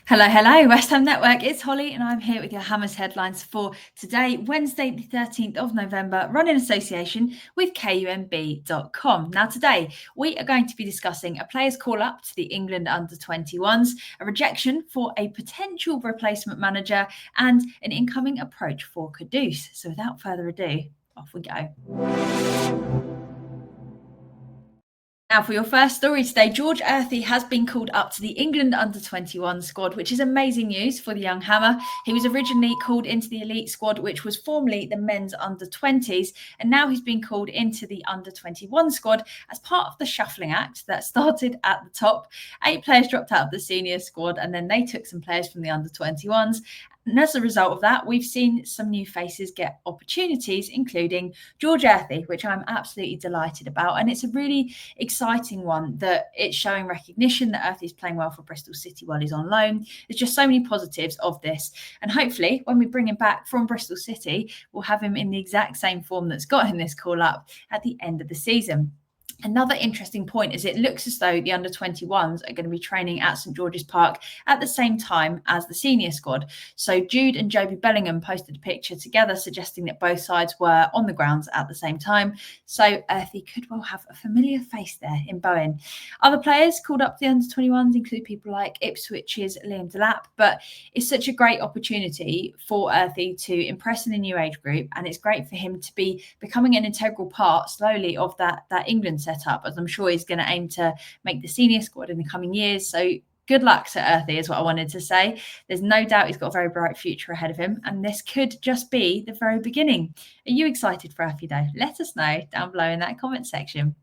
Hello, West Ham Network. It's Holly, and I'm here with your Hammers headlines for today, Wednesday, the 13th of November, run in association with KUMB.com. Now, today we are going to be discussing a player's call up to the England under-21s, a rejection for a potential replacement manager, and an incoming approach for Kudus. So, without further ado, off we go. Now, for your first story today, George Earthy has been called up to the England under-21 squad, which is amazing news for the young hammer. He was originally called into the elite squad, which was formerly the men's under-20s, and now he's been called into the under-21 squad as part of the shuffling act that started at the top. 8 players dropped out of the senior squad, and then they took some players from the under-21s. And as a result of that, we've seen some new faces get opportunities, including George Earthy, which I'm absolutely delighted about. And it's a really exciting one that it's showing recognition that Earthy's playing well for Bristol City while he's on loan. There's just so many positives of this. And hopefully, when we bring him back from Bristol City, we'll have him in the exact same form that's got him this call up at the end of the season. Another interesting point is it looks as though the under-21s are going to be training at St George's Park at the same time as the senior squad. So Jude and Joby Bellingham posted a picture together suggesting that both sides were on the grounds at the same time. So Earthy could well have a familiar face there in Bowen. Other players called up the under-21s include people like Ipswich's Liam Delap, but it's such a great opportunity for Earthy to impress in a new age group, and it's great for him to be becoming an integral part slowly of that England set up, as I'm sure he's going to aim to make the senior squad in the coming years. So good luck to Earthy is what I wanted to say. There's no doubt he's got a very bright future ahead of him, and this could just be the very beginning. Are you excited for Earthy though? Let us know down below in that comment section.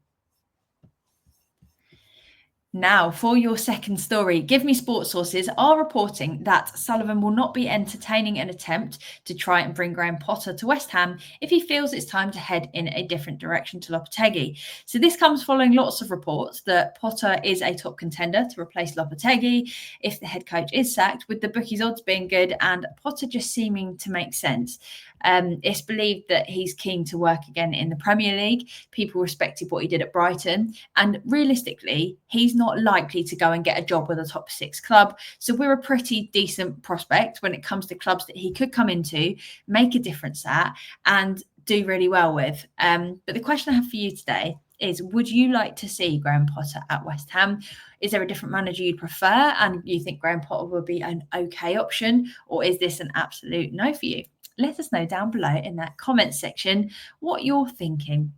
Now, for your second story, Give Me Sports sources are reporting that Sullivan will not be entertaining an attempt to try and bring Graham Potter to West Ham if he feels it's time to head in a different direction to Lopetegui. So this comes following lots of reports that Potter is a top contender to replace Lopetegui if the head coach is sacked, with the bookies' odds being good and Potter just seeming to make sense. It's believed that he's keen to work again in the Premier League. People respected what he did at Brighton, and realistically, he's not likely to go and get a job with a top 6 club. So we're a pretty decent prospect when it comes to clubs that he could come into, make a difference at, and do really well with. But the question I have for you today is, would you like to see Graham Potter at West Ham? Is there a different manager you'd prefer and you think Graham Potter would be an okay option, or is this an absolute no for you? Let us know down below in that comment section what you're thinking.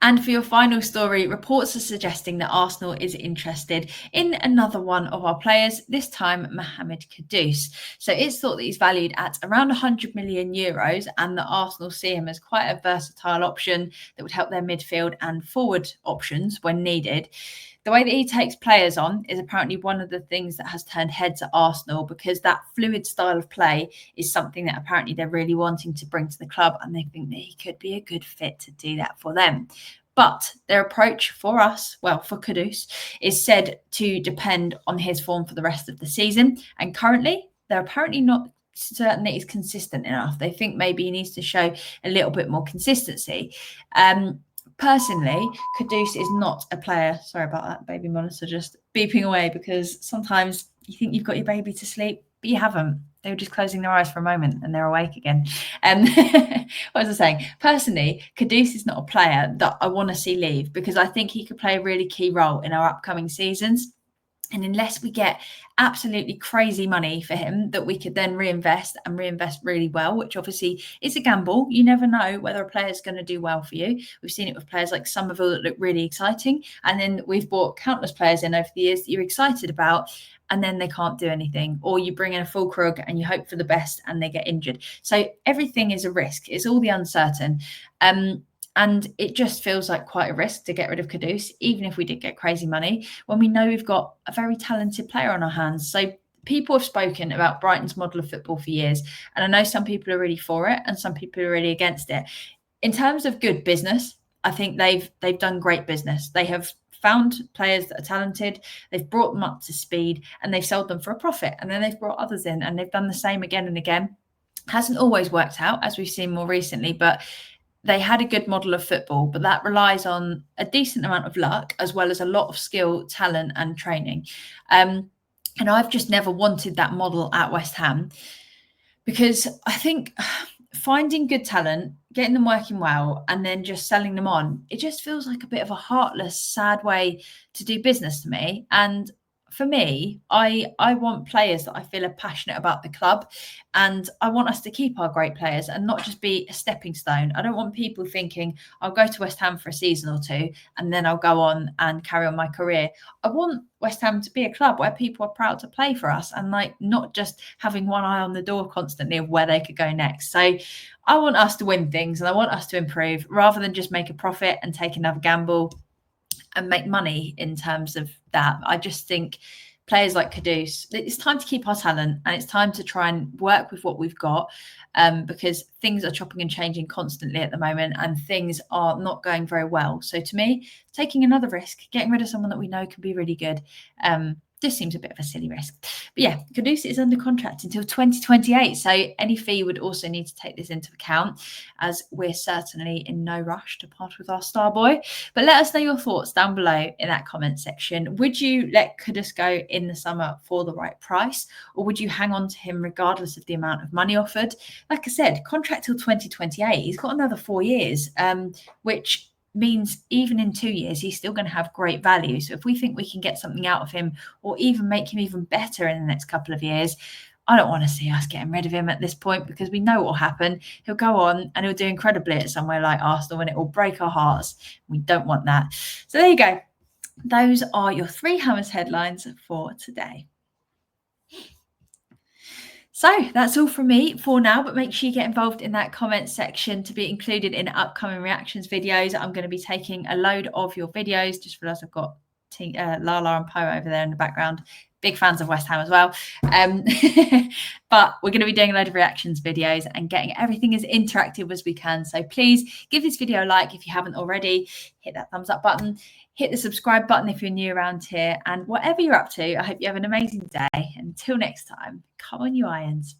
And for your final story, reports are suggesting that Arsenal is interested in another one of our players, this time Mohamed Kudus. So it's thought that he's valued at around 100 million euros, and that Arsenal see him as quite a versatile option that would help their midfield and forward options when needed. The way that he takes players on is apparently one of the things that has turned heads at Arsenal, because that fluid style of play is something that apparently they're really wanting to bring to the club, and they think that he could be a good fit to do that for them. But their approach for us, well, for Kudus, is said to depend on his form for the rest of the season. And currently, they're apparently not certain that he's consistent enough. They think maybe he needs to show a little bit more consistency. Personally, Kudus is not a player. Sorry about that, baby monitor just beeping away, because sometimes you think you've got your baby to sleep, but you haven't. They were just closing their eyes for a moment and they're awake again. What was I saying? Personally, Kudus is not a player that I want to see leave, because I think he could play a really key role in our upcoming seasons. And unless we get absolutely crazy money for him that we could then reinvest really well, which obviously is a gamble. You never know whether a player is going to do well for you. We've seen it with players like Somerville that look really exciting. And then we've bought countless players in over the years that you're excited about, and then they can't do anything. Or you bring in a full Krug and you hope for the best and they get injured. So everything is a risk. It's all the uncertain. And it just feels like quite a risk to get rid of Kudus, even if we did get crazy money, when we know we've got a very talented player on our hands. So people have spoken about Brighton's model of football for years, and I know some people are really for it and some people are really against it. In terms of good business, I think they've done great business. They have found players that are talented, they've brought them up to speed, and they've sold them for a profit. And then they've brought others in, and they've done the same again and again. Hasn't always worked out, as we've seen more recently, but they had a good model of football, but that relies on a decent amount of luck as well as a lot of skill, talent, and training. And I've just never wanted that model at West Ham, because I think finding good talent, getting them working well, and then just selling them on, it just feels like a bit of a heartless, sad way to do business to me. And for me, I want players that I feel are passionate about the club, and I want us to keep our great players and not just be a stepping stone. I don't want people thinking I'll go to West Ham for a season or two and then I'll go on and carry on my career. I want West Ham to be a club where people are proud to play for us, and like not just having one eye on the door constantly of where they could go next. So I want us to win things and I want us to improve rather than just make a profit and take another gamble and make money in terms of that. I just think players like Kudus, it's time to keep our talent and it's time to try and work with what we've got, because things are chopping and changing constantly at the moment and things are not going very well. So to me, taking another risk, getting rid of someone that we know can be really good, this seems a bit of a silly risk. But yeah, Kudus is under contract until 2028. So any fee would also need to take this into account, as we're certainly in no rush to part with our star boy. But let us know your thoughts down below in that comment section. Would you let Kudus go in the summer for the right price, or would you hang on to him regardless of the amount of money offered? Like I said, contract till 2028. He's got another 4 years, which means even in 2 years, he's still going to have great value. So if we think we can get something out of him or even make him even better in the next couple of years, I don't want to see us getting rid of him at this point, because we know what will happen. He'll go on and he'll do incredibly at somewhere like Arsenal and it will break our hearts. We don't want that. So there you go. Those are your 3 Hammers headlines for today. So that's all from me for now, but make sure you get involved in that comment section to be included in upcoming reactions videos. I'm going to be taking a load of your videos. Just realised I've got Lala and Poe over there in the background. Big fans of West Ham as well. But we're going to be doing a load of reactions videos and getting everything as interactive as we can. So please give this video a like if you haven't already. Hit that thumbs up button. Hit the subscribe button if you're new around here. And whatever you're up to, I hope you have an amazing day. Until next time, come on, you Irons.